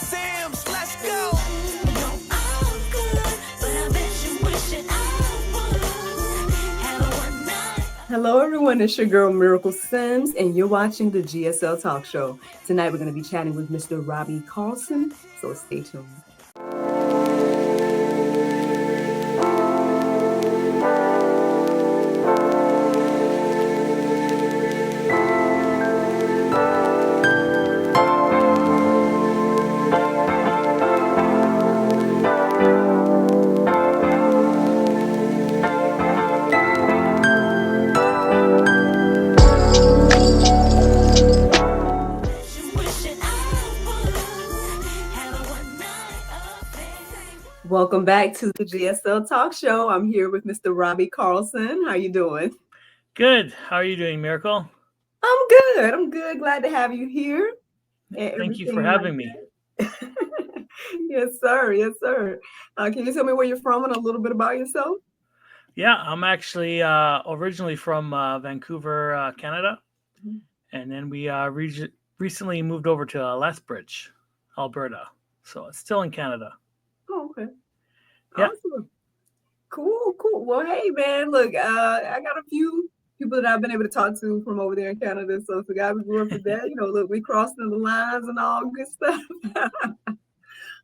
Sims, let's go. Hello, everyone. It's your girl, Miracle Sims, and you're watching the GSL Talk Show. Tonight, we're going to be chatting with Mr. Robby Carlson, so stay tuned. Welcome back to the GSL Talk Show. I'm here with Mr. Robby Carlson. How you doing? Good. How are you doing, Miracle? I'm good. I'm good. Glad to have you here. Thank you for having me. Yes, sir. Yes, sir. Can you tell me where you're from and a little bit about yourself? Yeah, I'm actually originally from Vancouver, Canada, and then we recently moved over to Lethbridge, Alberta. So it's still in Canada. Oh, okay. Yeah. Awesome. Cool. Well, hey, man, look, I got a few people that I've been able to talk to from over there in Canada. So it's a guy we grew up with that, look, we crossed the lines and all good stuff.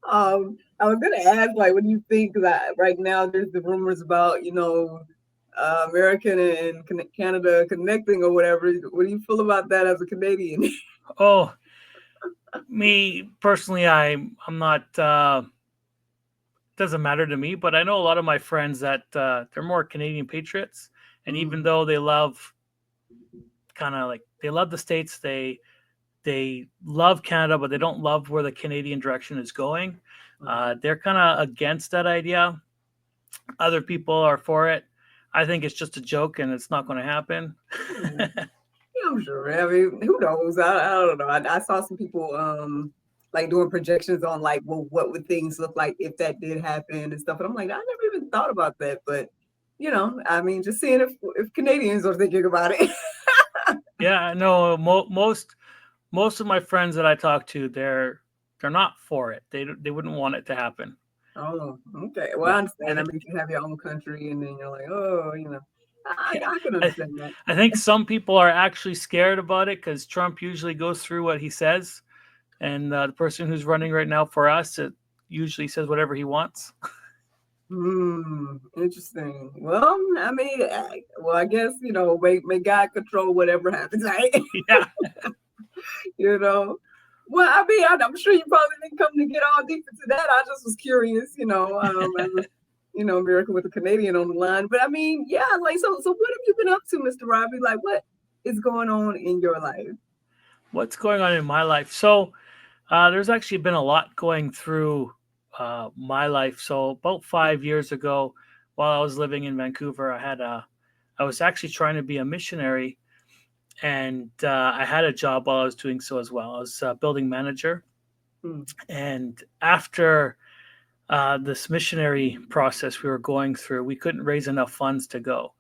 I was going to ask, like, what do you think that right now there's the rumors about, American and Canada connecting or whatever. What do you feel about that as a Canadian? Oh, me personally, I'm not, doesn't matter to me, but I know a lot of my friends that they're more Canadian patriots. And even though they love they love the States, they love Canada, but they don't love where the Canadian direction is going. They're kind of against that idea. Other people are for it. I think it's just a joke and it's not going to happen. I'm sure. I mean, who knows? I don't know. I saw some people like doing projections on like, well, what would things look like if that did happen and stuff. And I'm like, I never even thought about that. But I mean, just seeing if Canadians are thinking about it. Yeah, no. Most of my friends that I talk to, they're not for it. They wouldn't want it to happen. Oh, okay. Well, I understand. I mean, you have your own country, and then you're like, oh, I can understand that. I think some people are actually scared about it because Trump usually goes through what he says, and the person who's running right now for us, it usually says whatever he wants. Interesting. Well, I mean, I guess may God control whatever happens, right? Yeah. Well, I mean, I'm sure you probably didn't come to get all deep into that. I just was curious, as a Miracle with a Canadian on the line. But I mean, yeah, like, so what have you been up to, Mr. Robby? Like, what is going on in your life? What's going on in my life? So there's actually been a lot going through my life. So about 5 years ago, while I was living in Vancouver, I was actually trying to be a missionary, and I had a job while I was doing so as well. I was a building manager, and after this missionary process we were going through, we couldn't raise enough funds to go.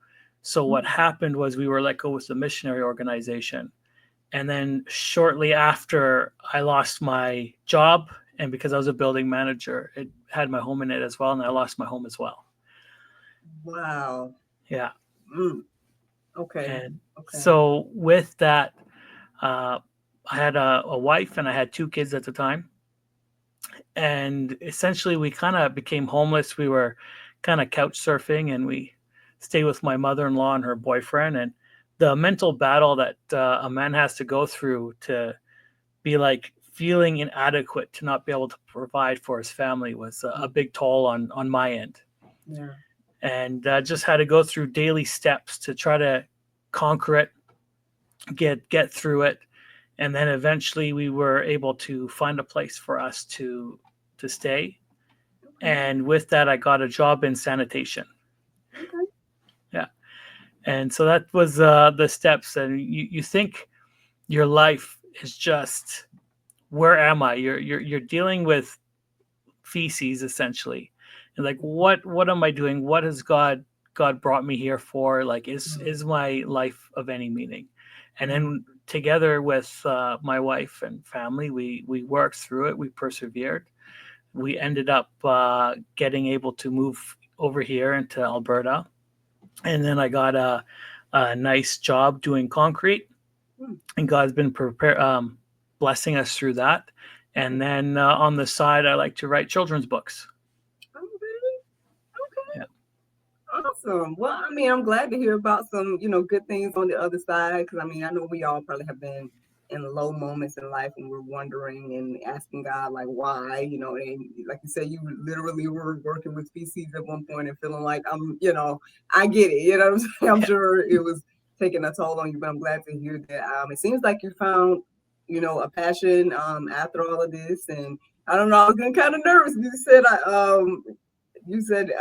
So what happened was we were let go with the missionary organization. And then shortly after, I lost my job. And because I was a building manager, it had my home in it as well. And I lost my home as well. Wow. Yeah. Okay. And so with that, I had a wife and I had 2 kids at the time. And essentially we kind of became homeless. We were kind of couch surfing, and we stayed with my mother-in-law and her boyfriend. And the mental battle that a man has to go through to be like feeling inadequate to not be able to provide for his family was a big toll on my end. Yeah. And just had to go through daily steps to try to conquer it, get through it. And then eventually we were able to find a place for us to stay. And with that, I got a job in sanitation. Okay. Yeah. And so that was the steps. And you think your life is just, where am I? You're dealing with feces essentially. And like, what am I doing? What has God brought me here for? Like, is my life of any meaning? And then together with my wife and family, we worked through it. We persevered. We ended up getting able to move over here into Alberta. And then I got a nice job doing concrete, and God's been blessing us through that. And then on the side, I like to write children's books. Okay. Yeah. Awesome. Well, I mean, I'm glad to hear about some, good things on the other side. Because I mean, I know we all probably have been in low moments in life and we're wondering and asking God, like, why, and like you said, you literally were working with feces at one point and feeling like I get it. You know what I'm saying? I'm sure it was taking a toll on you, but I'm glad to hear that. It seems like you found, a passion after all of this. And I don't know, I was getting kind of nervous. You said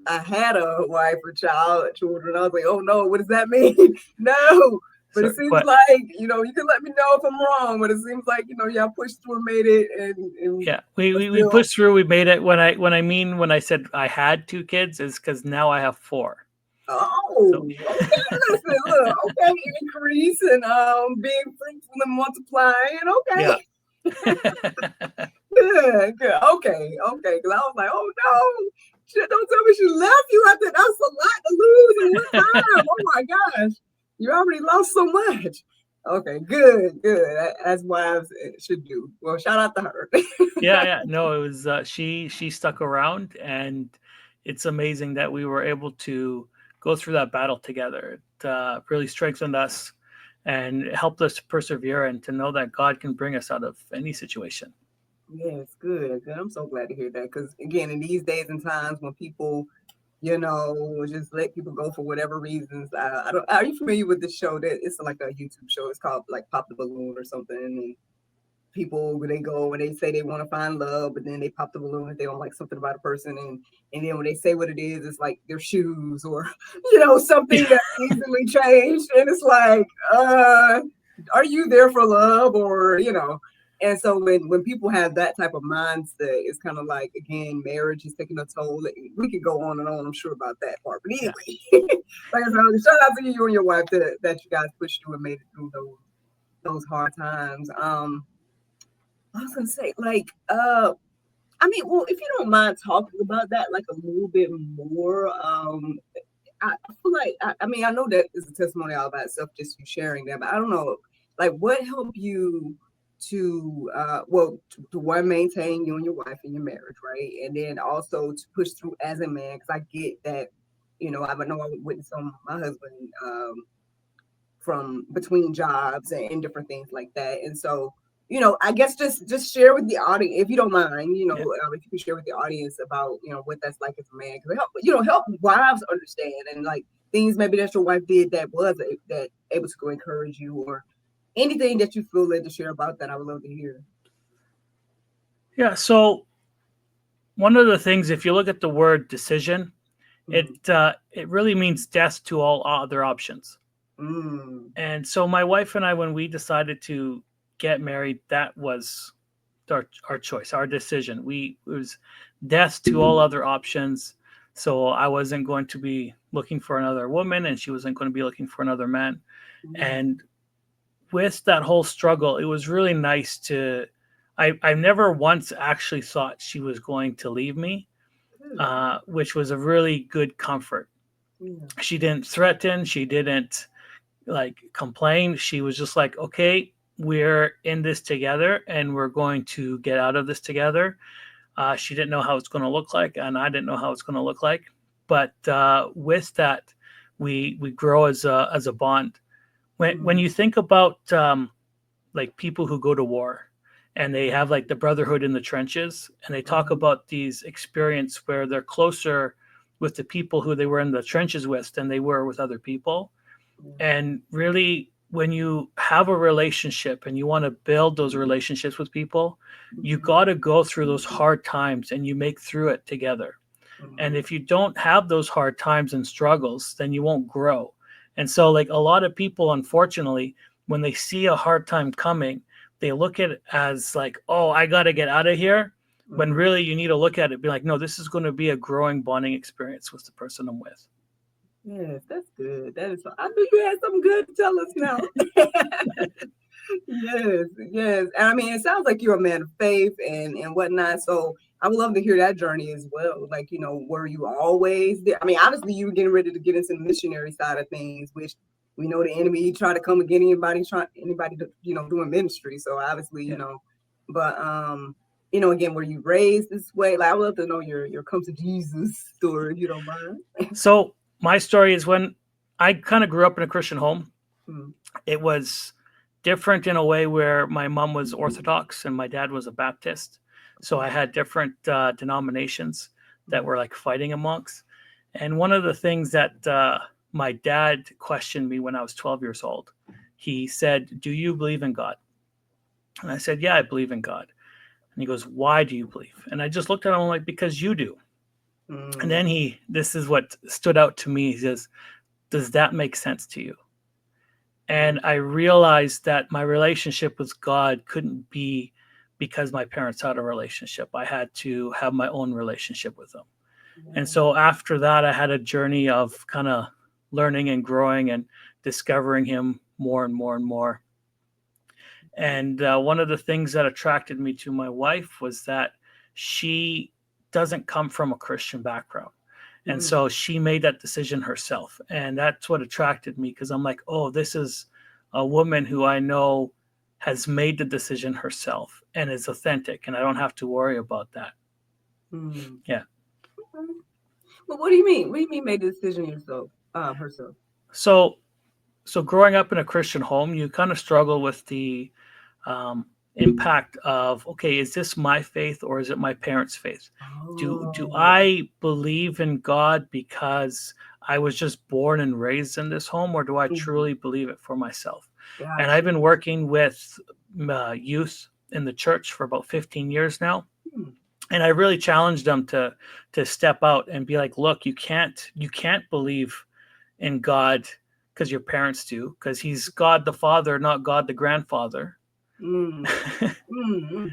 I had a wife or children. I was like, oh no, what does that mean? No. But it seems like, you can let me know if I'm wrong, but it seems like, y'all pushed through and made it. And yeah, we pushed through, we made it. When I said I had 2 kids, is because now I have 4. Oh, so. Okay. Listen, look, okay, increase and being fruitful and multiplying. Okay. Yeah. Good. Okay. Because I was like, oh no. Shit, don't tell me she left you after that's a lot to lose in one time. Oh my gosh. You already lost so much. Okay, good. As wives should do. Well, shout out to her. Yeah. No, it was she stuck around, and it's amazing that we were able to go through that battle together. It really strengthened us and helped us to persevere and to know that God can bring us out of any situation. Yes, good. I'm so glad to hear that. Because again, in these days and times when people, just let people go for whatever reasons. Are you familiar with this show? That it's like a YouTube show. It's called like Pop the Balloon or something. And people, they go and they say they want to find love, but then they pop the balloon if they don't like something about a person, and then when they say what it is, it's like their shoes or something that's easily changed, and it's like, are you there for love or And so when people have that type of mindset, it's kind of like, again, marriage is taking a toll. We could go on and on, I'm sure, about that part. But anyway, like I said, shout out to you and your wife that you guys pushed through and made it through those hard times. I was gonna say, like, I mean, well, if you don't mind talking about that, like a little bit more, I feel like, I mean, I know that is a testimony all by itself, just you sharing that, but I don't know, like, what helped you to one, maintain you and your wife in your marriage, right? And then also to push through as a man, because I get that, I know I witnessed on my husband from between jobs and different things like that. And so, I guess just share with the audience, if you don't mind, if you can share with the audience about, what that's like as a man, because help wives understand, and like things maybe that your wife did that was that able to go encourage you, or anything that you feel led to share about that. I would love to hear. Yeah. So one of the things, if you look at the word decision, it really means death to all other options. And so my wife and I, when we decided to get married, that was our choice, our decision. It was death to all other options. So I wasn't going to be looking for another woman, and she wasn't going to be looking for another man. And with that whole struggle, it was really nice to, I never once actually thought she was going to leave me, which was a really good comfort. She didn't threaten. She didn't like complain. She was just like, okay, we're in this together and we're going to get out of this together. She didn't know how it's going to look like, and I didn't know how it's going to look like. But with that, we grow as a bond. When you think about like people who go to war, and they have like the brotherhood in the trenches, and they talk about these experience where they're closer with the people who they were in the trenches with than they were with other people. And really, when you have a relationship and you want to build those relationships with people, you got to go through those hard times and you make through it together. And if you don't have those hard times and struggles, then you won't grow. And so like a lot of people, unfortunately, when they see a hard time coming, they look at it as like, oh, I got to get out of here. When really you need to look at it, be like, no, this is going to be a growing bonding experience with the person I'm with. Yes, that's good. That is. I knew you had something good to tell us now. Yes, yes. And I mean, it sounds like you're a man of faith and whatnot. So I would love to hear that journey as well. Like, were you always there? I mean, obviously you were getting ready to get into the missionary side of things, which we know the enemy try to come and get anybody to, doing ministry. So obviously, Yeah. but again, were you raised this way? Like, I would love to know your come to Jesus story, if you don't mind. So my story is when I kind of grew up in a Christian home. Mm, It was different in a way where my mom was Orthodox and my dad was a Baptist. So okay. I had different denominations that Mm, were like fighting amongst. And one of the things that my dad questioned me when I was 12 years old, he said, "Do you believe in God?" And I said, "Yeah, I believe in God." And he goes, "Why do you believe?" And I just looked at him like, "Because you do." And mm, then this is what stood out to me. He says, "Does that make sense to you?" mm, And I realized that my relationship with God couldn't be because my parents had a relationship. I had to have my own relationship with Him. And yeah. so after that, I had a journey of kind of learning and growing and discovering Him more and more and more. And one of the things that attracted me to my wife was that she doesn't come from a Christian background. And Mm, so she made that decision herself. And that's what attracted me because I'm like, oh, this is a woman who I know has made the decision herself and is authentic. And I don't have to worry about that. mm. Yeah. Okay. Well, what do you mean? What do you mean made the decision yourself, herself? So, so growing up in a Christian home, you kind of struggle with the um, impact of, okay, is this my faith or is it my parents' faith? Do Oh, I believe in God because I was just born and raised in this home, or do I mhm, truly believe it for myself? And I've gotcha. been working with youth in the church for about 15 years now, Hmm, and I really challenged them to step out and be like, look, you can't believe in God because your parents do, because He's God the Father, not God the grandfather. mm, okay,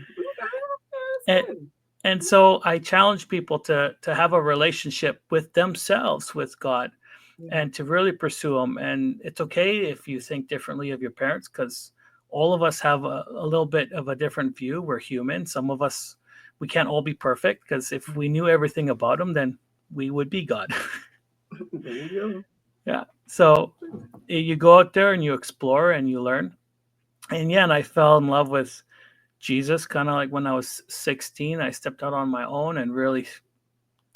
and, that's good. and so I challenge people to have a relationship with themselves with God Yeah. and to really pursue them. And it's okay if you think differently of your parents, because all of us have a little bit of a different view. We're human. Some of us, we can't all be perfect, because if we knew everything about them, then we would be God. There you Yeah. So you go out there and you explore and you learn. And yeah, and I fell in love with Jesus kind of like when I was 16. I stepped out on my own and really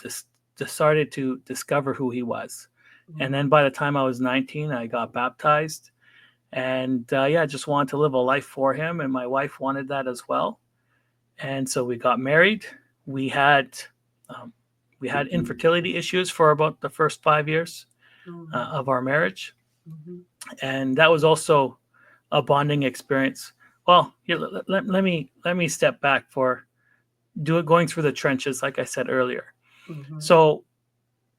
just decided to discover who He was. go. And then by the time I was 19, I got baptized. And yeah, I just wanted to live a life for Him. And my wife wanted that as well. And so we got married. We had um, we had infertility issues for about the first 5 years Mm, of our marriage, mhm, and that was also a bonding experience. Well, here, let me step back for going through the trenches, like I said earlier. mhm, So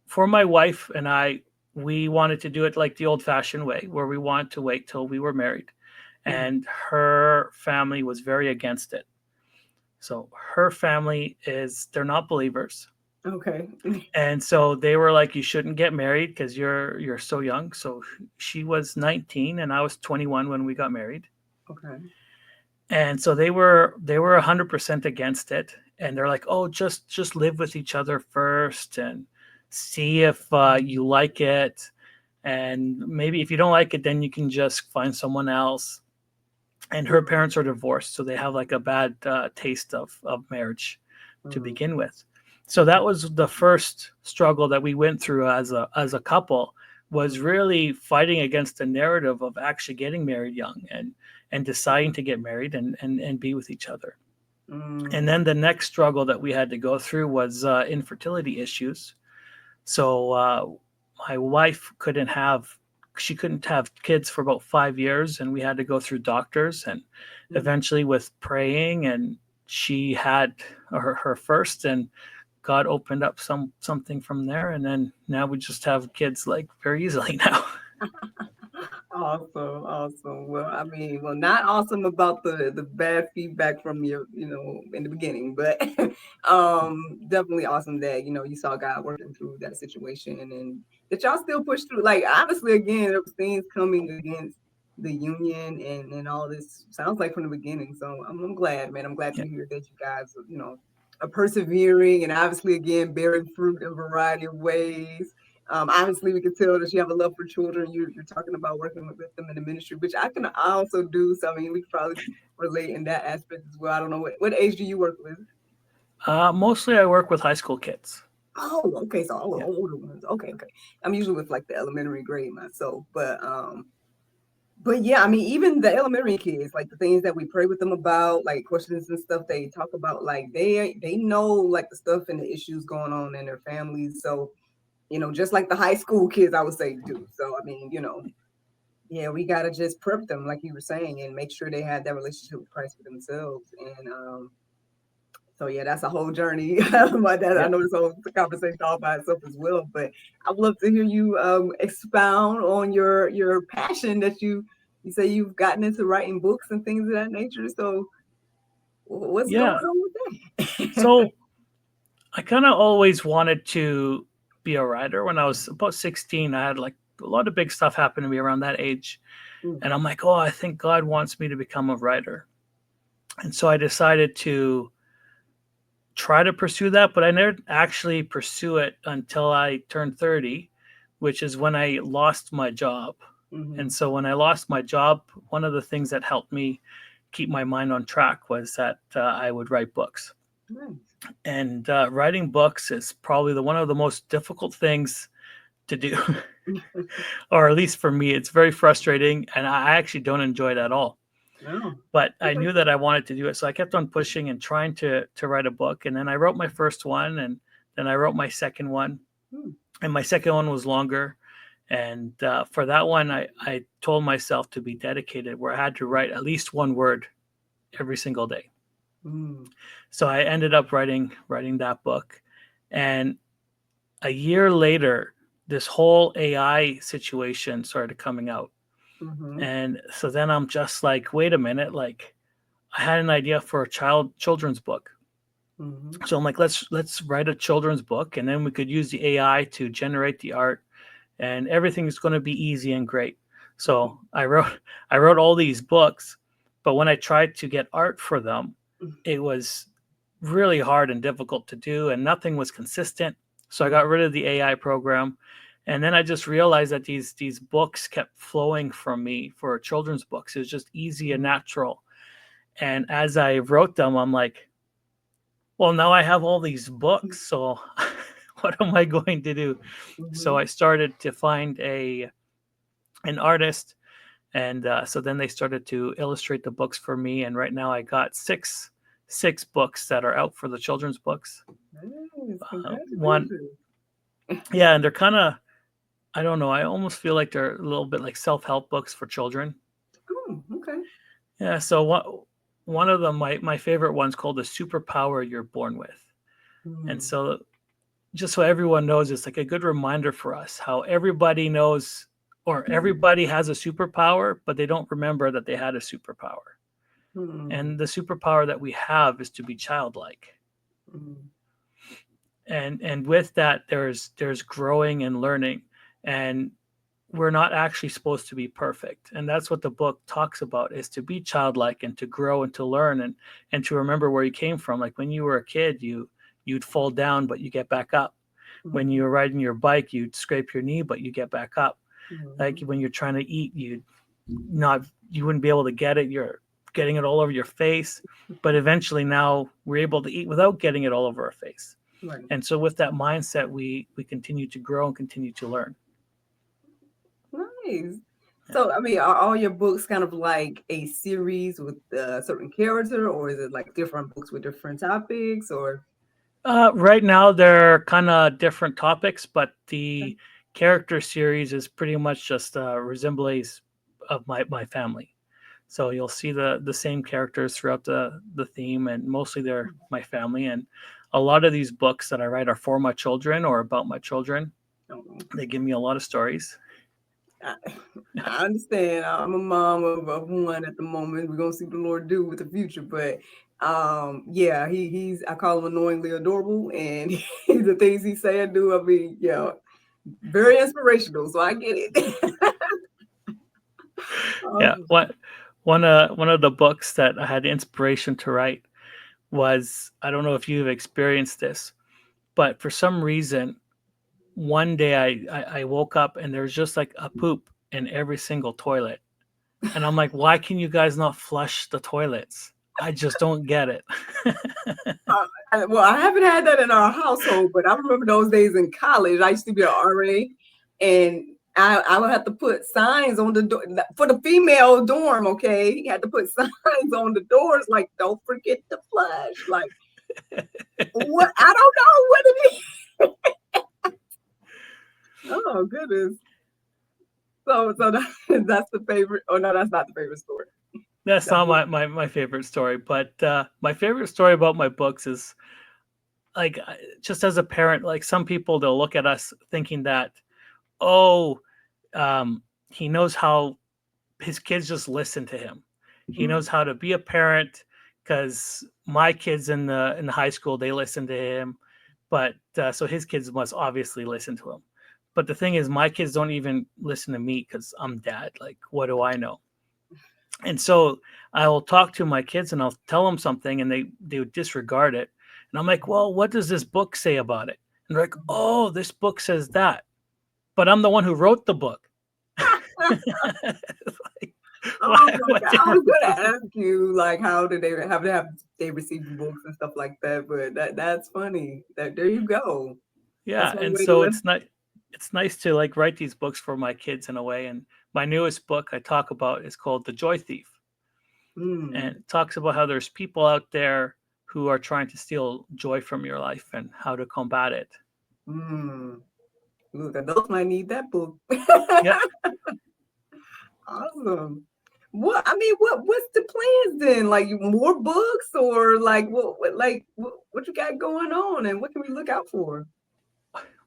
for my wife and I, we wanted to do it like the old-fashioned way, where we wanted to wait till we were married, mm. and her family was very against it. So her family they're not believers. Okay. And so they were like, you shouldn't get married because you're so young. So she was 19 and I was 21 when we got married. Okay. And so they were 100% against it. And they're like, oh, just live with each other first and see if you like it. And maybe if you don't like it, then you can just find someone else. And her Mm, parents are divorced, so they have like a bad taste of marriage to mm, begin with. So that was the first struggle that we went through as a couple, was mm, really fighting against the narrative of actually getting married young and deciding to get married and be with each other. And mm, then the next struggle that we had to go through was infertility issues. So my wife couldn't have kids for about 5 years, and we had to go through doctors, and mm. eventually with praying, and she had her first, and God opened up something from there, and then now we just have kids like very easily now. Awesome, awesome. Well, I mean, well, not awesome about the bad feedback from your, in the beginning, but definitely awesome that you saw God working through that situation and that y'all still push through. Like obviously, again, there was things coming against the union and all this. Sounds like from the beginning. So I'm glad, man. I'm glad to Yeah. hear that you guys, are persevering and obviously again bearing fruit in a variety of ways. Obviously, we can tell that you have a love for children. You're talking about working with them in the ministry, which I also do. So I mean, we could probably relate in that aspect as well. I don't know what age do you work with? Mostly I work with high school kids. Oh, okay. So Yeah. older ones. Okay, okay. I'm usually with like the elementary grade myself, but yeah, I mean, even the elementary kids, like the things that we pray with them about, like questions and stuff they talk about, like they know like the stuff and the issues going on in their families. So, just like the high school kids, I would say do. So, I mean, yeah, we gotta just prep them, like you were saying, and make sure they have that relationship with Christ for themselves. And so yeah, that's a whole journey. But that I Yeah. know this whole conversation all by itself as well. But I'd love to hear you expound on your passion that you say you've gotten into writing books and things of that nature. So what's going Yeah. on with that? So I kind of always wanted to be a writer. When I was about 16, I had like a lot of big stuff happen to me around that age. Mm, And I'm like, oh, I think God wants me to become a writer. And so I decided to try to pursue that, but I never actually pursue it until I turned 30, which is when I lost my job. And mhm, so when I lost my job, one of the things that helped me keep my mind on track was that I would write books. nice. And writing books is probably one of the most difficult things to do, or at least for me, it's very frustrating, and I actually don't enjoy it at all. Oh, But I okay. knew that I wanted to do it, so I kept on pushing and trying to write a book. And then I wrote my first one, and then I wrote my second one, Hmm, and my second one was longer. And for that one, I told myself to be dedicated, where I had to write at least one word every single day. mm, So I ended up writing that book, and a year later, this whole AI situation started coming out. mhm, And so then I'm just like, wait a minute, like I had an idea for a children's book. mhm, So I'm like, let's write a children's book, and then we could use the AI to generate the art, and everything's going to be easy and great. So I wrote all these books, but when I tried to get art for them, it was really hard and difficult to do, and nothing was consistent. So I got mhm, rid of the AI program, and then I just realized that these books kept flowing from me for children's books. It was just easy and mhm, natural. And as I wrote them, I'm like, well, now I have all these books, so what am I going to do? So mhm. I started to find a an artist, and so then they started to illustrate the books for me. And right now I got six books that are out for the children's books. Nice. One, Congratulations. yeah, and they're kind of, I don't know, I almost feel like they're a little bit like self help books for children. Oh, okay. Yeah, so one of them, my favorite one's called "The Superpower You're Born With," and Mm, so just so everyone knows, it's like a good reminder for us how everybody knows or everybody has a superpower, but they don't remember that they had a superpower. mm, And the superpower that we have is to be childlike. mm, And with that, there's growing and learning, and we're not actually supposed to be perfect. And that's what the book talks about, is to be childlike and to grow and to learn, and to remember where you came from. Like when you were a kid, you'd fall down but you get back up. When you mhm, were riding your bike, you'd scrape your knee but you get back up. Like mhm. when you're trying to eat, you wouldn't be able to get it, you're getting it all over your face. But eventually now we're able to eat without getting it all over our face. Right. And so with that mindset, we continue to grow and continue to learn. Nice. Yeah. So, I mean, are all your books kind of like a series with a certain character, or is it like different books with different topics, or? Right now, they're kind of different topics, but Okay. the character series is pretty much just resembles of my family. So you'll see the same characters throughout the theme, and mostly they're my family. And a lot of these books that I write are for my children or about my children. Oh, They give me a lot of stories. I, I understand. I'm a mom of one at the moment. We're gonna see what the Lord do with the future, but yeah, he's I call him annoyingly adorable, and the things he say and do. I mean, yeah, Very inspirational, so I get it. Yeah, Awesome. one of the books that I had inspiration to write was, I don't know if you've experienced this, but for some reason one day I woke up and there's just like a poop in every single toilet. And I'm like, why can you guys not flush the toilets? I just don't get it. Well, I haven't had that in our household, but I remember those days in college. I used to be an RA, and I would have to put signs on the door for the female dorm. Okay, you had to put signs on the doors like "Don't forget to flush." Like what? I don't know what it is. Oh goodness. So that's the favorite. Oh no, that's not the favorite story. That's That's not what, my favorite story, but my favorite story about my books is like, just as a parent, like some people, they'll look at us thinking that, oh, he knows how his kids just listen to him. He mm, knows how to be a parent because my kids in the high school, they listen to him, but so his kids must obviously listen to him. But the thing is, my kids don't even listen to me because I'm dad. Like, what do I know? And so I will talk to my kids and I'll tell them something, and they would disregard it. And I'm like, well, what does this book say about it? And they're like, mm. oh, this book says that, but I'm the one who wrote the book. Like, Oh my what God. I was difference gonna does it? ask you like how did they have they received books and stuff like that, but that's funny. That there you go. That's Yeah, one and way to so live. it's nice to like write these books for my kids in a way. And my newest book I talk about is called The Joy Thief, and Mm, it talks about how there's people out there who are trying to steal joy from your life and how to combat it. mm. Look, adults might need that book. Yeah. Awesome. What's the plans then? Like more books or like what you got going on and what can we look out for?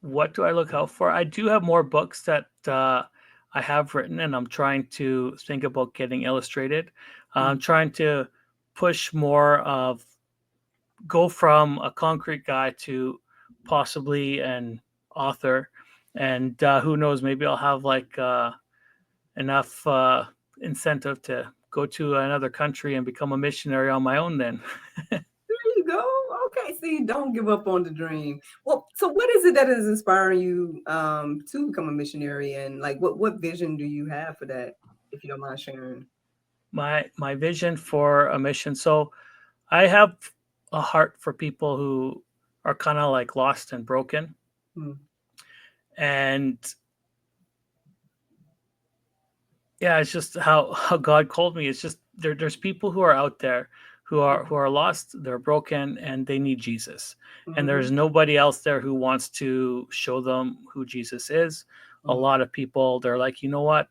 What do I look out for? I do have more books that I have written, and I'm trying to think about getting illustrated. I'm Mm, trying to push more of, go from a concrete guy to possibly an author, and who knows, maybe I'll have like enough incentive to go to another country and become a missionary on my own then. there you go. Okay, see, don't give up on the dream. Well, so what is it that is inspiring you to become a missionary and like what vision do you have for that, if you don't mind sharing? My vision for a mission. So I have a heart for people who are kind of like lost and broken. Mm, And yeah, it's just how God called me. It's just there's people who are out there who are lost, they're broken, and they need Jesus. And mm-hmm, there's nobody else there who wants to show them who Jesus is. A mm, lot of people, they're like, you know what,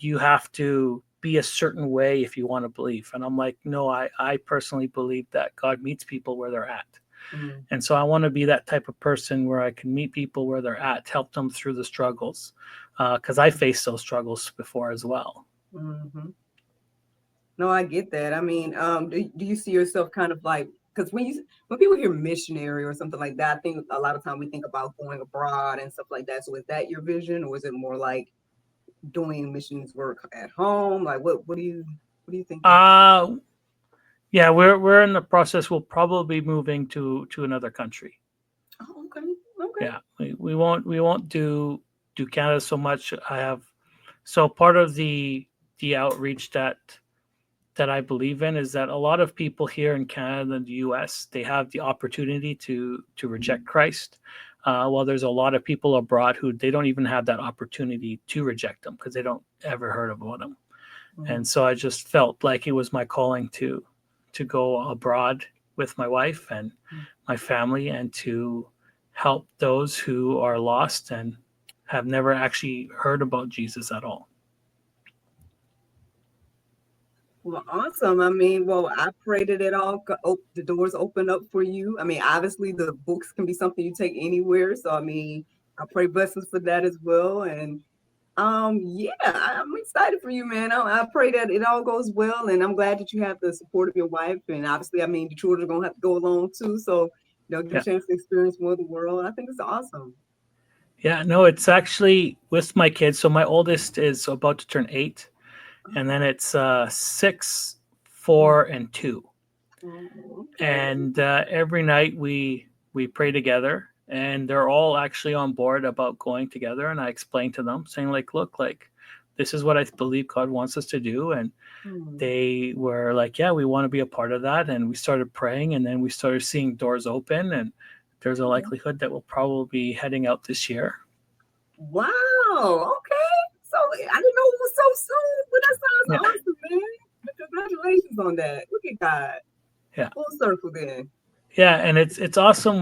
you have to be a certain way if you want to believe. And I'm like, no, I personally believe that God meets people where they're at. mm, And so I want to be that type of person where I can meet people where they're at, help them through the struggles, because I faced those struggles before as well. mm-hmm. No, I get that. I mean, do you see yourself kind of like because when people hear missionary or something like that, I think a lot of time we think about going abroad and stuff like that. So is that your vision, or is it more like doing missions work at home? Like what are you thinking? Uh, yeah, we're in the process. We'll probably be moving to another country. Oh, okay, okay. Yeah, we won't do Canada so much. I have, so part of the outreach that I believe in is that a lot of people here in Canada and the US, they have the opportunity to reject Christ. While there's a lot of people abroad who they don't even have that opportunity to reject them because they don't ever heard about him. And Mm, so I just felt like it was my calling to go abroad with my wife and mm. my family, and to help those who are lost and have never actually heard about Jesus at all. Well, awesome. I mean, well, I pray that the doors open up for you. I mean, obviously the books can be something you take anywhere. So I mean, I pray blessings for that as well. And yeah, I'm excited for you, man. I pray that it all goes well, and I'm glad that you have the support of your wife. And obviously, I mean, the children are gonna have to go along too, so they'll get a Yeah. chance to experience more of the world. I think it's awesome. Yeah, no, it's actually with my kids. So my oldest is about to turn 8, and then it's 6, Mm. 4, and 2. Okay. And every night we pray together, and they're all actually on board about going together. And I explain to them, saying like, look, like this is what I believe God wants us to do, and Mm. they were like, yeah, we want to be a part of that. And we started praying, and then we started seeing doors open, and there's a Mm. likelihood that we'll probably be heading out this year. Wow. Okay. So I didn't know it was so soon, but that Yeah, sounds awesome, man. Congratulations on that. Look at God. yeah, Full circle then. yeah. And it's awesome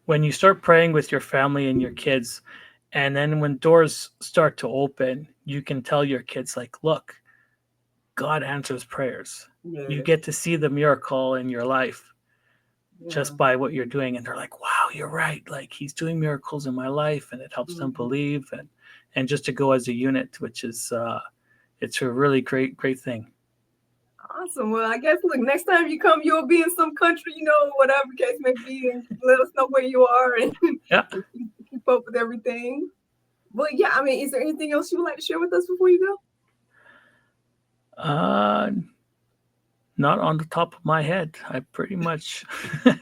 when you start praying with your family and your kids, and then when doors start to open, you can tell your kids like, look, God answers prayers. You Yes. get to see the miracle in your life Yeah. just by what you're doing, and they're like, wow, you're right, like he's doing miracles in my life, and it helps them Mhm. believe, and just to go as a unit, which is it's a really great thing. Awesome. Well, I guess look, next time you come, you'll be in some country, whatever the case may be, and let us know where you are and, Yeah. and keep up with everything. But yeah, I mean, is there anything else you would like to share with us before you go? uh Not on the top of my head. I pretty much All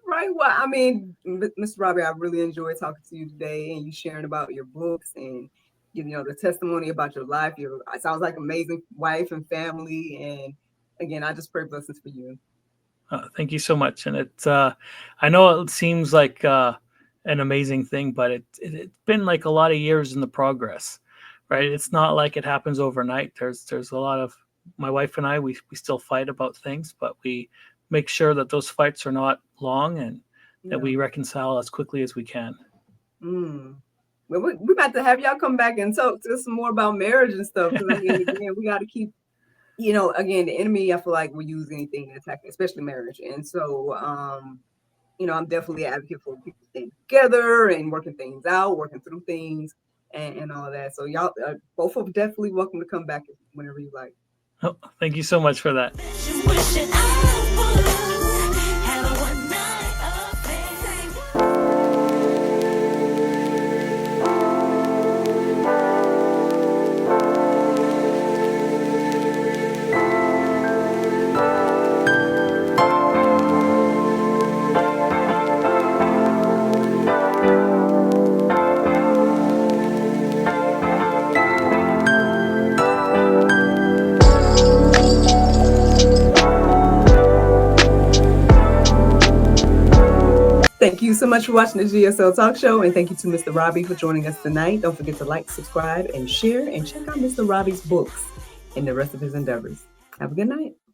right. Well, I mean, Mr. Robbie, I really enjoyed talking to you today and you sharing about your books and the testimony about your life. Your it sounds like amazing wife and family. And again, I just pray blessings for you. thank you so much. And I know it seems like an amazing thing, but it's been like a lot of years in the progress, right? Mm. It's not like it happens overnight. There's a lot of, my wife and I, we still fight about things, but we make sure that those fights are not long, and that Yeah. we reconcile as quickly as we can. Mm. Well, we about to have y'all come back and talk to us some more about marriage and stuff. Because I mean, again, we got to keep, again, the enemy. I feel like will use anything to attack, especially marriage. And so, I'm definitely an advocate for people staying together and working things out, working through things, and all that. So y'all, both of definitely welcome to come back whenever you like. Oh, thank you so much for that. Thank you so much for watching the GSL Talk Show, and thank you to Mr. Robbie for joining us tonight. Don't forget to like, subscribe, and share, and check out Mr. Robbie's books and the rest of his endeavors. Have a good night.